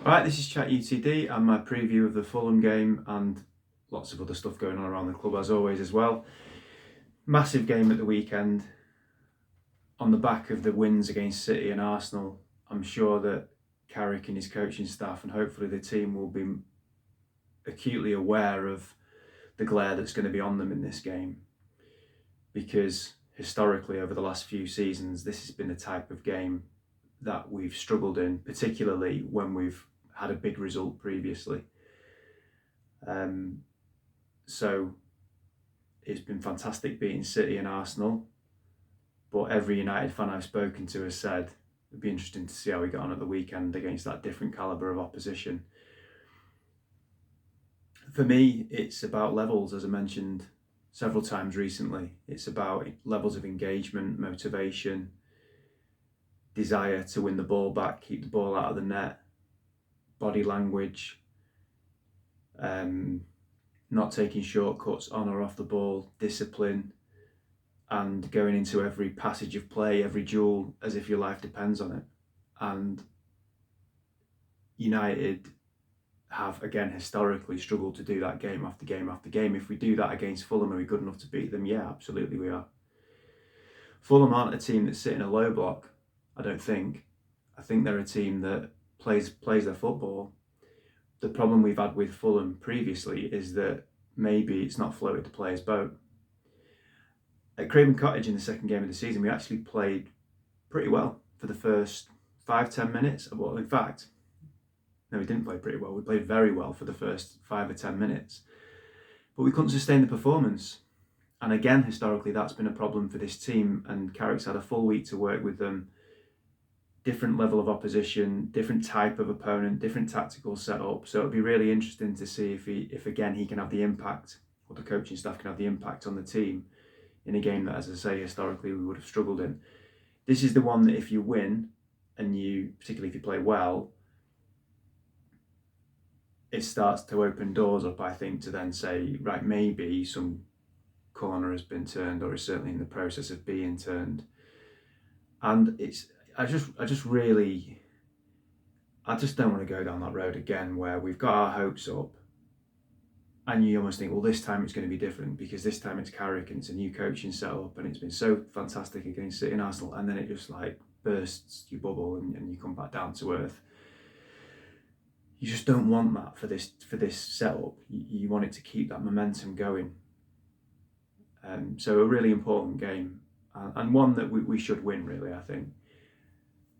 Alright, this is Chat UTD and my preview of the Fulham game and lots of other stuff going on around the club as always as well. Massive game at the weekend. On the back of the wins against City and Arsenal, I'm sure that Carrick and his coaching staff and hopefully the team will be acutely aware of the glare that's going to be on them in this game. Because historically over the last few seasons, this has been the type of game that we've struggled in, particularly when we've had a big result previously. So it's been fantastic beating City and Arsenal, but every United fan I've spoken to has said it'd be interesting to see how we get on at the weekend against that different calibre of opposition. For me, it's about levels, as I mentioned several times recently. It's about levels of engagement, motivation, desire to win the ball back, keep the ball out of the net, body language, not taking shortcuts on or off the ball, discipline, and going into every passage of play, every duel, as if your life depends on it. And United have, again, historically struggled to do that game after game after game. If we do that against Fulham, are we good enough to beat them? Yeah, absolutely we are. Fulham aren't a team that's sitting a low block, I don't think. I think they're a team that plays their football. The problem we've had with Fulham previously is that maybe it's not floated the players' boat. At Craven Cottage in the second game of the season, we actually played pretty well for the first 5-10 minutes. Well, in fact, no, we didn't play pretty well. We played very well for the first 5 or 10 minutes. But we couldn't sustain the performance. And again, historically, that's been a problem for this team. And Carrick's had a full week to work with them. Different level of opposition, different type of opponent, different tactical setup. So it'll be really interesting to see if again he can have the impact, or the coaching staff can have the impact on the team in a game that, as I say, historically we would have struggled in. This is the one that if you win, and you, particularly if you play well, it starts to open doors up, I think, to then say, right, maybe some corner has been turned, or is certainly in the process of being turned. And I just don't want to go down that road again where we've got our hopes up and you almost think, well, this time it's going to be different because this time it's Carrick and it's a new coaching setup and it's been so fantastic against City and Arsenal, and then it just like bursts your bubble and you come back down to earth. You just don't want that for this setup. You want it to keep that momentum going. So a really important game and one that we should win, really, I think.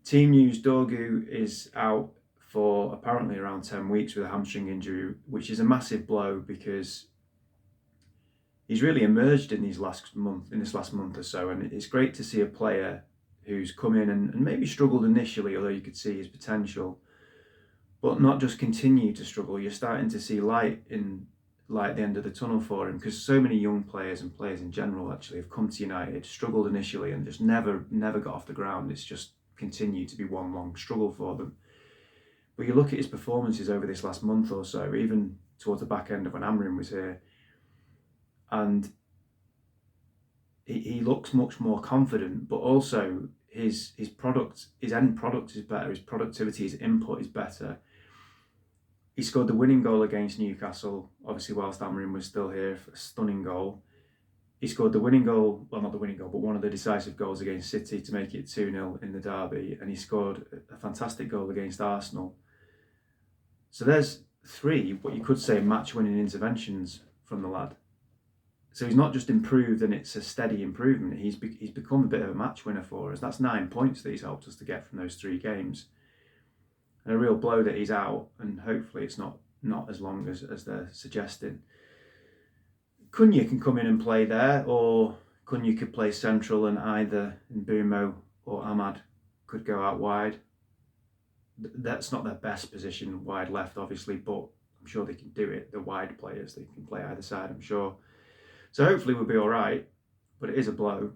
Team news: Dorgu is out for apparently around 10 weeks with a hamstring injury, which is a massive blow because he's really emerged in this last month or so, and it's great to see a player who's come in and maybe struggled initially, although you could see his potential, but not just continue to struggle. You're starting to see light at the end of the tunnel for him, because so many young players and players in general actually have come to United, struggled initially and just never got off the ground. It's just continued to be one long struggle for them. But you look at his performances over this last month or so, even towards the back end of when Amrin was here, and he looks much more confident, but also his end product is better, his productivity, his input is better. He scored the winning goal against Newcastle, obviously whilst Amrin was still here, a stunning goal. He scored the winning goal, well, not the winning goal, but one of the decisive goals against City to make it 2-0 in the derby, and he scored a fantastic goal against Arsenal. So there's 3, what you could say, match-winning interventions from the lad. So he's not just improved and it's a steady improvement, he's become a bit of a match winner for us. That's 9 points that he's helped us to get from those 3 games. And a real blow that he's out, and hopefully it's not as long as they're suggesting. Cunha can come in and play there, or Cunha could play central and either Mbumo or Ahmad could go out wide. That's not their best position, wide left, obviously, but I'm sure they can do it. The wide players, they can play either side, I'm sure. So hopefully we'll be all right, but it is a blow.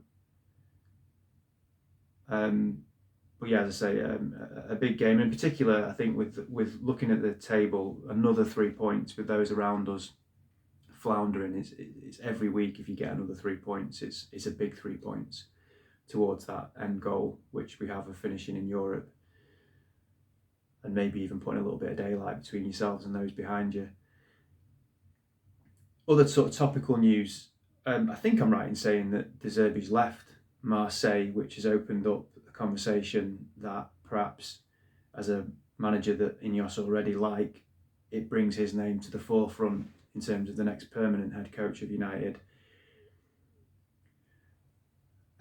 But yeah, as I say, a big game. In particular, I think with looking at the table, another 3 points with those around us floundering. It's every week if you get another 3 points, it's a big 3 points towards that end goal, which we have of finishing in Europe. and maybe even putting a little bit of daylight between yourselves and those behind you. Other sort of topical news, I think I'm right in saying that De Zerbi's left Marseille, which has opened up the conversation that perhaps as a manager that Ineos already like, it brings his name to the forefront in terms of the next permanent head coach of United.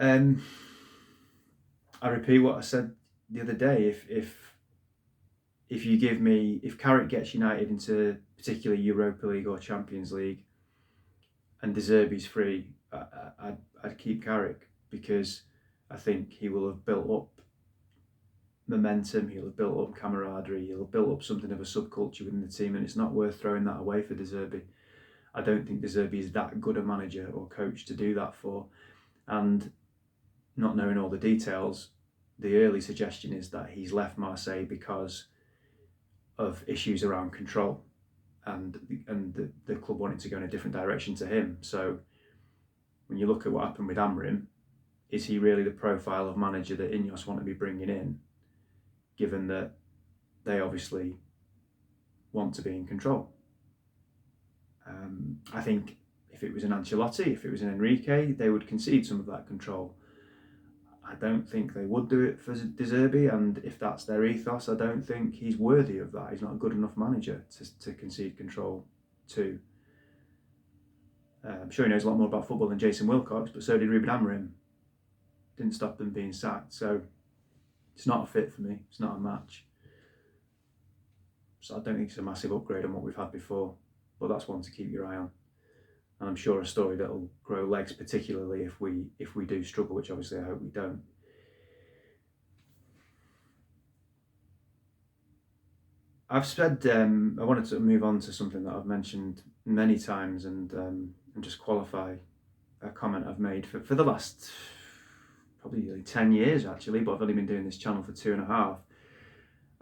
I repeat what I said the other day. If Carrick gets United into particularly Europa League or Champions League, and De Zerbi's free, I'd keep Carrick, because I think he will have built up momentum, he'll have built up camaraderie, he'll have built up something of a subculture within the team, and it's not worth throwing that away for De Zerbi. I don't think De Zerbi is that good a manager or coach to do that for. And not knowing all the details, the early suggestion is that he's left Marseille because of issues around control, and the club wanted to go in a different direction to him. So when you look at what happened with Amorim, is he really the profile of manager that Ineos want to be bringing in, given that they obviously want to be in control? I think if it was an Ancelotti, if it was an Enrique, they would concede some of that control. I don't think they would do it for De Zerbi, and if that's their ethos, I don't think he's worthy of that. He's not a good enough manager to concede control to. I'm sure he knows a lot more about football than Jason Wilcox, but so did Ruben Amorim. Didn't stop them being sacked. So it's not a fit for me. It's not a match. So I don't think it's a massive upgrade on what we've had before, but that's one to keep your eye on. And I'm sure a story that'll grow legs, particularly if we do struggle, which obviously I hope we don't. I've said I wanted to move on to something that I've mentioned many times, and just qualify a comment I've made for the last probably 10 years actually, but I've only been doing this channel for 2.5.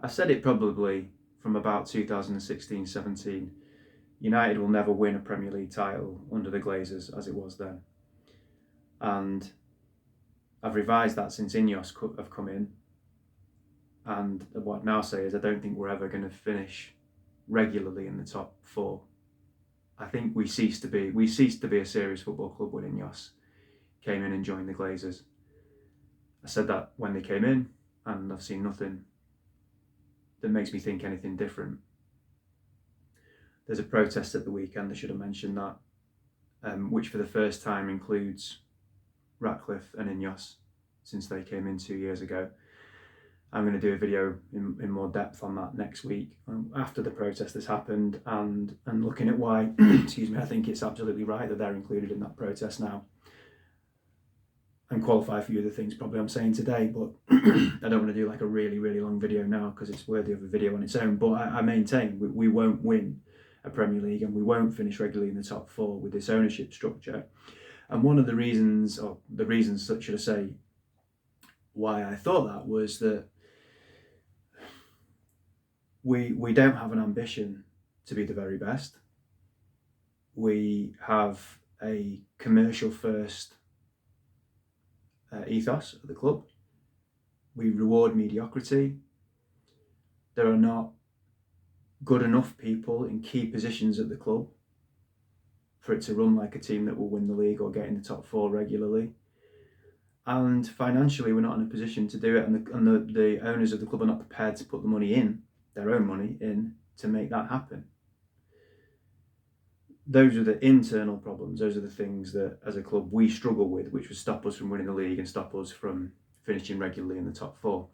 I said it probably from about 2016-17. United will never win a Premier League title under the Glazers as it was then. And I've revised that since Ineos have come in. And what I'd now say is I don't think we're ever going to finish regularly in the top 4. I think we ceased to be a serious football club when Ineos came in and joined the Glazers. I said that when they came in, and I've seen nothing that makes me think anything different. There's a protest at the weekend, I should have mentioned that, which for the first time includes Ratcliffe and Ineos since they came in 2 years ago. I'm going to do a video in more depth on that next week after the protest has happened, and looking at why excuse me, I think it's absolutely right that they're included in that protest now, and qualify a few of the things probably I'm saying today, but I don't want to do like a really, really long video now because it's worthy of a video on its own. But I maintain we won't win a Premier League, and we won't finish regularly in the top 4 with this ownership structure. And one of the reasons, should I say, why I thought that was that we don't have an ambition to be the very best. We have a commercial first ethos at the club. We reward mediocrity. There are not good enough people in key positions at the club for it to run like a team that will win the league or get in the top 4 regularly. And financially, we're not in a position to do it, and the owners of the club are not prepared to put the money in, their own money in, to make that happen. Those are the internal problems. Those are the things that, as a club, we struggle with, which would stop us from winning the league and stop us from finishing regularly in the top 4.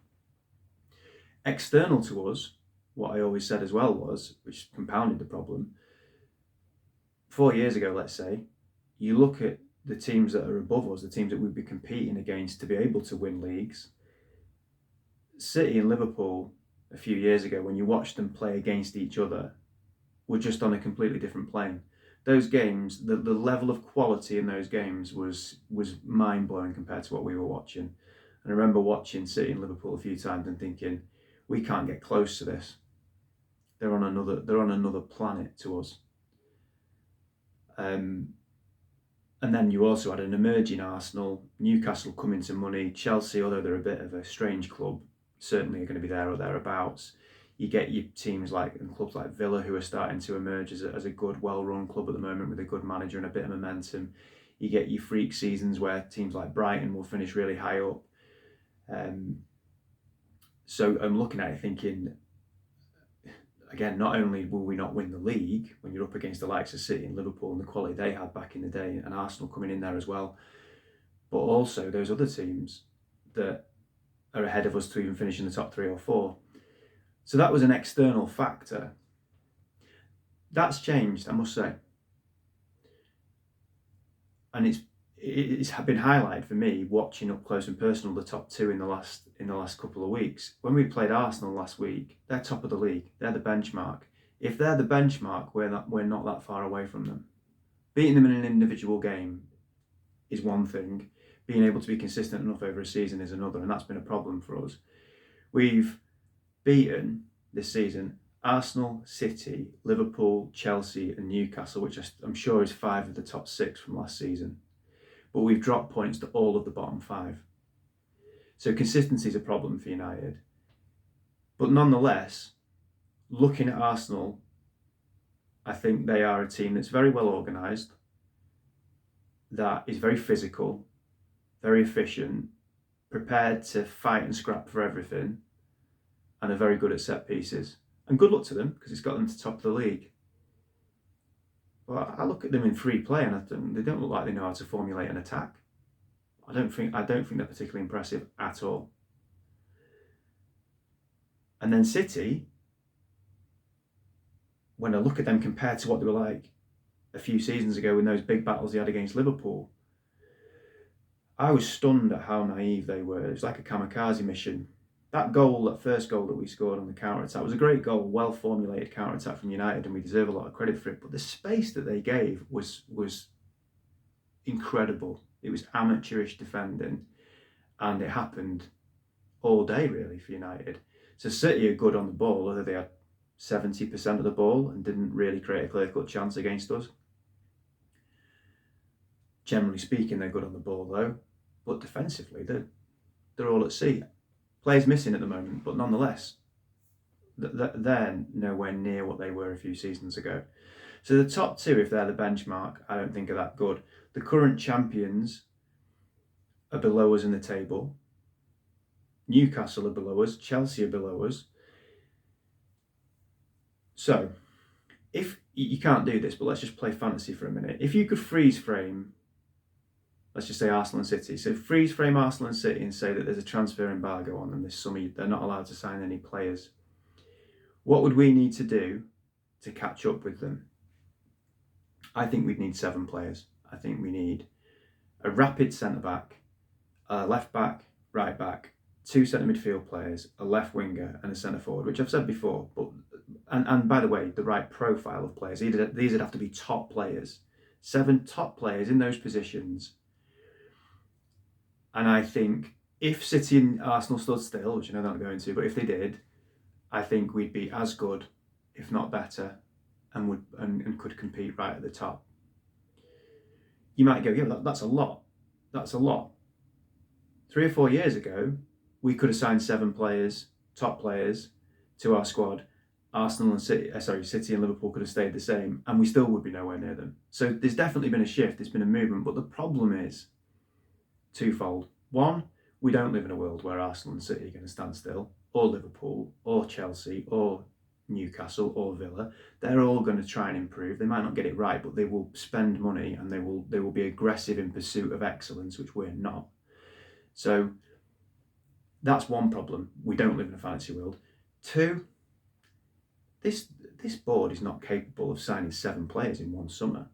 External to us, what I always said as well was, which compounded the problem, 4 years ago, let's say, you look at the teams that are above us, the teams that we'd be competing against to be able to win leagues. City and Liverpool, a few years ago, when you watched them play against each other, were just on a completely different plane. Those games, the level of quality in those games was mind-blowing compared to what we were watching. And I remember watching City and Liverpool a few times and thinking, we can't get close to this. They're on another planet to us. And then you also had an emerging Arsenal, Newcastle coming to money, Chelsea, although they're a bit of a strange club, certainly are going to be there or thereabouts. You get your teams like and clubs like Villa who are starting to emerge as a good, well-run club at the moment with a good manager and a bit of momentum. You get your freak seasons where teams like Brighton will finish really high up. So I'm looking at it thinking, again, not only will we not win the league when you're up against the likes of City and Liverpool and the quality they had back in the day, and Arsenal coming in there as well, but also those other teams that are ahead of us to even finish in the top 3 or 4. So that was an external factor. That's changed, I must say. And it's been highlighted for me watching up close and personal the top 2 in the last couple of weeks. When we played Arsenal last week, they're top of the league. They're the benchmark. If they're the benchmark, we're not that far away from them. Beating them in an individual game is one thing. Being able to be consistent enough over a season is another, and that's been a problem for us. We've beaten this season Arsenal, City, Liverpool, Chelsea and Newcastle, which I'm sure is 5 of the top 6 from last season. But we've dropped points to all of the bottom 5. So consistency is a problem for United. But nonetheless, looking at Arsenal, I think they are a team that's very well organised, that is very physical, very efficient, prepared to fight and scrap for everything, and are very good at set pieces. And good luck to them, because it's got them to top of the league. But I look at them in free play and they don't look like they know how to formulate an attack. I don't think they're particularly impressive at all. And then City, when I look at them compared to what they were like a few seasons ago in those big battles they had against Liverpool, I was stunned at how naive they were. It was like a kamikaze mission. That first goal that we scored on the counter-attack was a great goal, well-formulated counter-attack from United, and we deserve a lot of credit for it. But the space that they gave was incredible. It was amateurish defending, and it happened all day, really, for United. So City are good on the ball, although they had 70% of the ball and didn't really create a clear-cut chance against us. Generally speaking, they're good on the ball, though. But defensively, they're all at sea. Players missing at the moment, but nonetheless, they're nowhere near what they were a few seasons ago. So the top 2, if they're the benchmark, I don't think are that good. The current champions are below us in the table. Newcastle are below us. Chelsea are below us. So, if you can't do this, but let's just play fantasy for a minute. If you could freeze frame, let's just say Arsenal and City. So freeze frame Arsenal and City and say that there's a transfer embargo on them this summer. They're not allowed to sign any players. What would we need to do to catch up with them? I think we'd need 7 players. I think we need a rapid centre-back, a left-back, right-back, 2 centre midfield players, a left winger and a centre-forward, which I've said before. But and by the way, the right profile of players. These would have to be top players. 7 top players in those positions. And I think if City and Arsenal stood still, which I know they're not going to, but if they did, I think we'd be as good, if not better, and could compete right at the top. You might go, yeah, that's a lot. That's a lot. 3 or 4 years ago, we could have signed 7 players, top players, to our squad. City and Liverpool could have stayed the same, and we still would be nowhere near them. So there's definitely been a shift. There's been a movement, but the problem is twofold. One, we don't live in a world where Arsenal and City are going to stand still, or Liverpool, or Chelsea, or Newcastle, or Villa. They're all going to try and improve. They might not get it right, but they will spend money and they will be aggressive in pursuit of excellence, which we're not. So that's one problem. We don't live in a fantasy world. 2, this board is not capable of signing 7 players in one summer.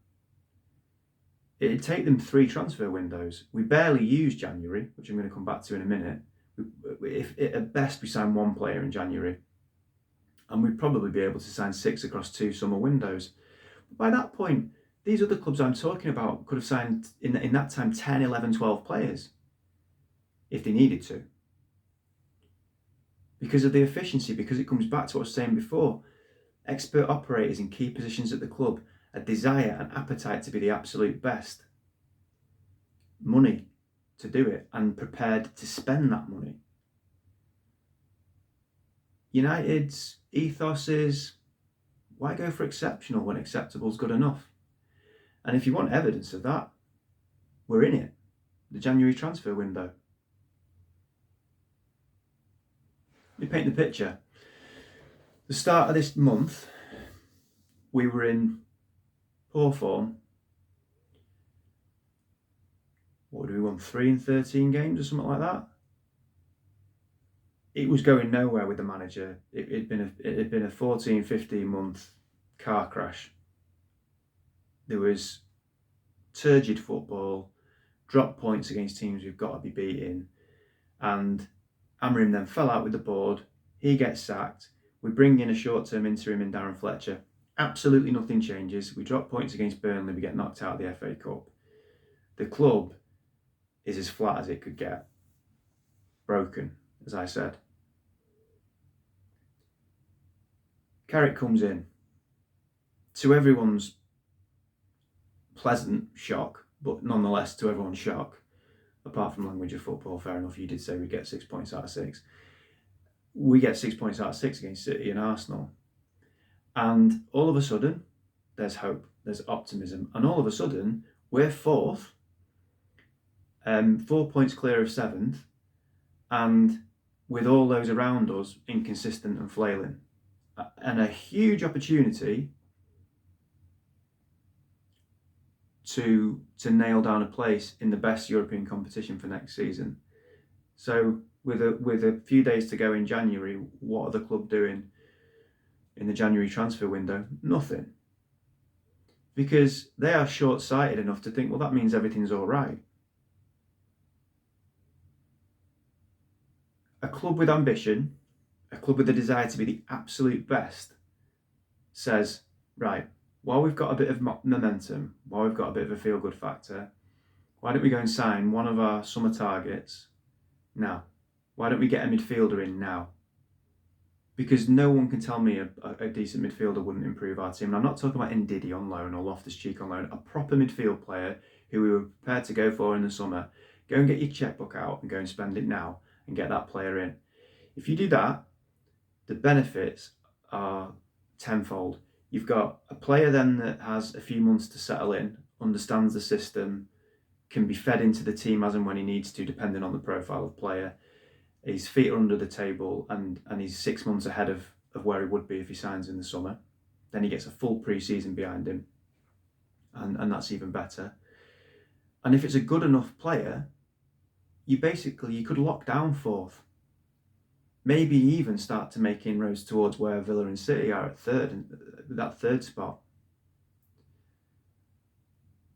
It'd take them 3 transfer windows. We barely use January, which I'm going to come back to in a minute. If at best we sign 1 player in January, and we'd probably be able to sign 6 across 2 summer windows. By that point, these other clubs I'm talking about could have signed in that time 10, 11, 12 players if they needed to. Because of the efficiency, because it comes back to what I was saying before. Expert operators in key positions at the club, a desire and appetite to be the absolute best, money to do it, and prepared to spend that money. United's ethos is, why go for exceptional when acceptable is good enough? And if you want evidence of that, we're in it. The January transfer window. Let me paint the picture. The start of this month, we were in poor form. What did we won? 3 in 13 games or something like that? It was going nowhere with the manager. It had been a 14, 15 month car crash. There was turgid football, drop points against teams we've got to be beating, and Amorim then fell out with the board. He gets sacked. We bring in a short-term interim in Darren Fletcher. Absolutely nothing changes. We drop points against Burnley. We get knocked out of the FA Cup. The club is as flat as it could get. Broken, as I said. Carrick comes in. To everyone's pleasant shock, but nonetheless to everyone's shock, apart from language of football, fair enough, you did say we'd get 6 points out of 6. We get 6 points out of 6 against City and Arsenal. And all of a sudden, there's hope, there's optimism. And all of a sudden, we're 4th, 4 points clear of 7th, and with all those around us inconsistent and flailing. And a huge opportunity to nail down a place in the best European competition for next season. So with a few days to go in January, what are the club doing in the January transfer window? Nothing. Because they are short-sighted enough to think, well, that means everything's all right. A club with ambition, a club with a desire to be the absolute best, says, right, while we've got a bit of momentum, while we've got a bit of a feel-good factor, why don't we go and sign one of our summer targets now? Why don't we get a midfielder in now? Because no one can tell me a decent midfielder wouldn't improve our team. And I'm not talking about Ndidi on loan or Loftus-Cheek on loan. A proper midfield player who we were prepared to go for in the summer. Go and get your checkbook out and go and spend it now and get that player in. If you do that, the benefits are tenfold. You've got a player then that has a few months to settle in, understands the system, can be fed into the team as and when he needs to, depending on the profile of player. His feet are under the table and he's 6 months ahead of where he would be if he signs in the summer. Then he gets a full pre-season behind him, and that's even better. And if it's a good enough player, you could lock down 4th. Maybe even start to make inroads towards where Villa and City are at 3rd, and that 3rd spot.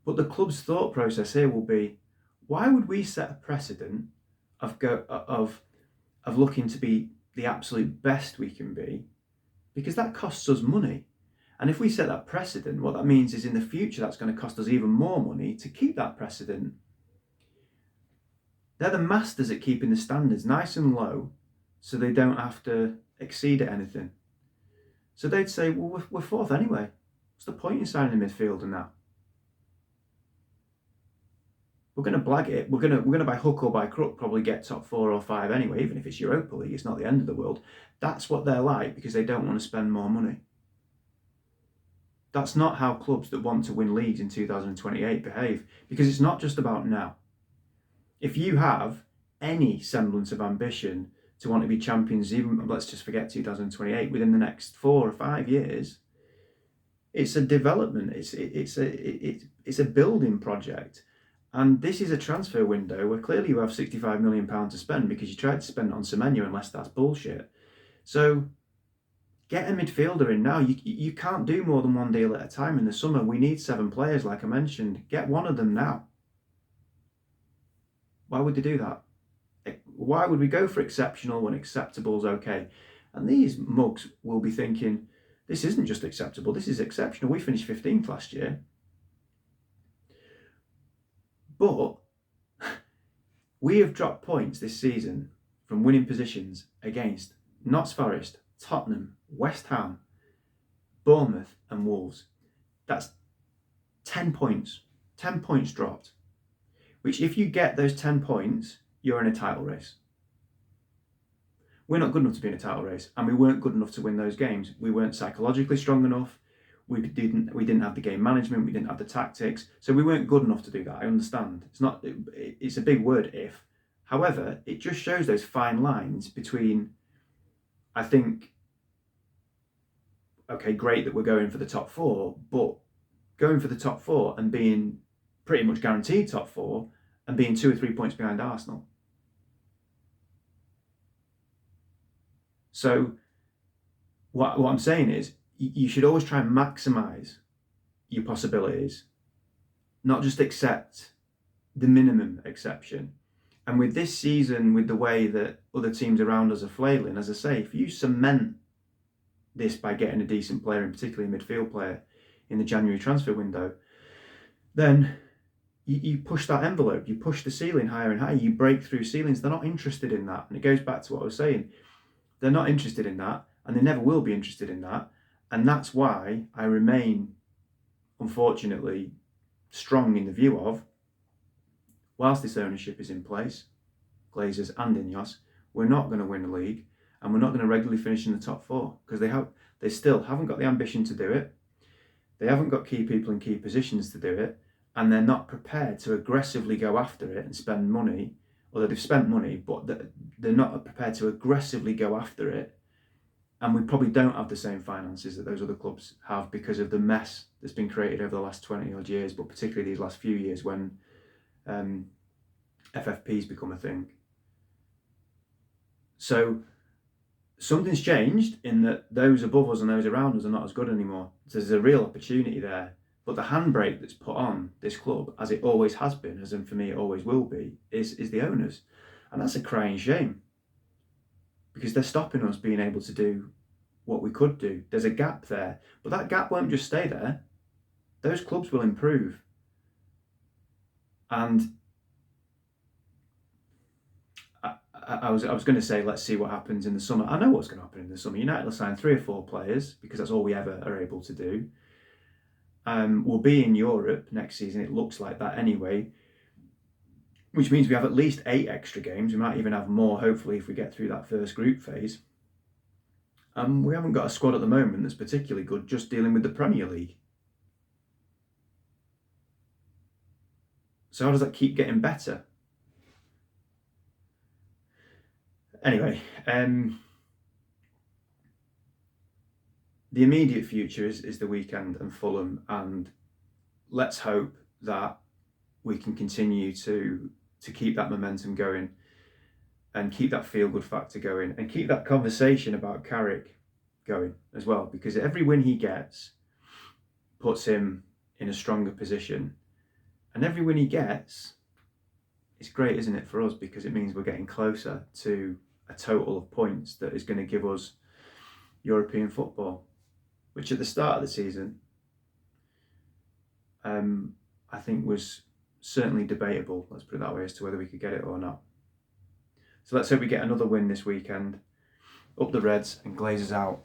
But the club's thought process here will be, why would we set a precedent of looking to be the absolute best we can be? Because that costs us money. And if we set that precedent, what that means is in the future that's going to cost us even more money to keep that precedent. They're the masters at keeping the standards nice and low so they don't have to exceed at anything. So they'd say, well, we're 4th anyway. What's the point in signing a midfielder now? We're going to blag it. We're going to by hook or by crook probably get top 4 or 5 anyway, even if it's Europa League. It's not the end of the world. That's what they're like because they don't want to spend more money. That's not how clubs that want to win leagues in 2028 behave, because it's not just about now. If you have any semblance of ambition to want to be champions, even let's just forget 2028, within the next 4 or 5 years, it's a development. It's a building project. And this is a transfer window where clearly you have £65 million to spend because you tried to spend it on Semenyo, unless that's bullshit. So get a midfielder in now. You can't do more than one deal at a time in the summer. We need 7 players, like I mentioned. Get one of them now. Why would they do that? Why would we go for exceptional when acceptable is okay? And these mugs will be thinking, this isn't just acceptable, this is exceptional. We finished 15th last year. But we have dropped points this season from winning positions against Notts Forest, Tottenham, West Ham, Bournemouth and Wolves. That's 10 points. 10 points dropped. Which if you get those 10 points, you're in a title race. We're not good enough to be in a title race, and we weren't good enough to win those games. We weren't psychologically strong enough. We didn't have the game management. We didn't have the tactics. So we weren't good enough to do that. I understand. It's a big word, if. However, it just shows those fine lines between, I think, okay, great that we're going for the top four, but going for the top four and being pretty much guaranteed top four and being 2 or 3 points behind Arsenal. So what I'm saying is you should always try and maximise your possibilities, not just accept the minimum exception. And with this season, with the way that other teams around us are flailing, as I say, if you cement this by getting a decent player, and particularly a midfield player, in the January transfer window, then you push that envelope, you push the ceiling higher and higher, you break through ceilings. They're not interested in that. And it goes back to what I was saying. They're not interested in that, and they never will be interested in that. And that's why I remain, unfortunately, strong in the view of, whilst this ownership is in place, Glazers and Ineos, we're not going to win the league, and we're not going to regularly finish in the top four, because they still haven't got the ambition to do it. They haven't got key people in key positions to do it, and they're not prepared to aggressively go after it and spend money. Although they've spent money, but they're not prepared to aggressively go after it. And we probably don't have the same finances that those other clubs have because of the mess that's been created over the last 20 odd years, but particularly these last few years when FFP's become a thing. So something's changed in that those above us and those around us are not as good anymore. So there's a real opportunity there. But the handbrake that's put on this club, as it always has been, as in for me it always will be, is the owners. And that's a crying shame. Because they're stopping us being able to do what we could do. There's a gap there. But that gap won't just stay there. Those clubs will improve. And I was going to say, let's see what happens in the summer. I know what's going to happen in the summer. United will sign 3 or 4 players, because that's all we ever are able to do. We'll be in Europe next season. It looks like that anyway, which means we have at least 8 extra games. We might even have more, hopefully, if we get through that first group phase. We haven't got a squad at the moment that's particularly good, just dealing with the Premier League. So how does that keep getting better? Anyway, the immediate future is the weekend and Fulham, and let's hope that we can continue to keep that momentum going and keep that feel-good factor going and keep that conversation about Carrick going as well, because every win he gets puts him in a stronger position, and every win he gets is great, isn't it, for us, because it means we're getting closer to a total of points that is going to give us European football, which at the start of the season I think was certainly debatable, let's put it that way, as to whether we could get it or not. So let's hope we get another win this weekend. Up the Reds and Glazers out.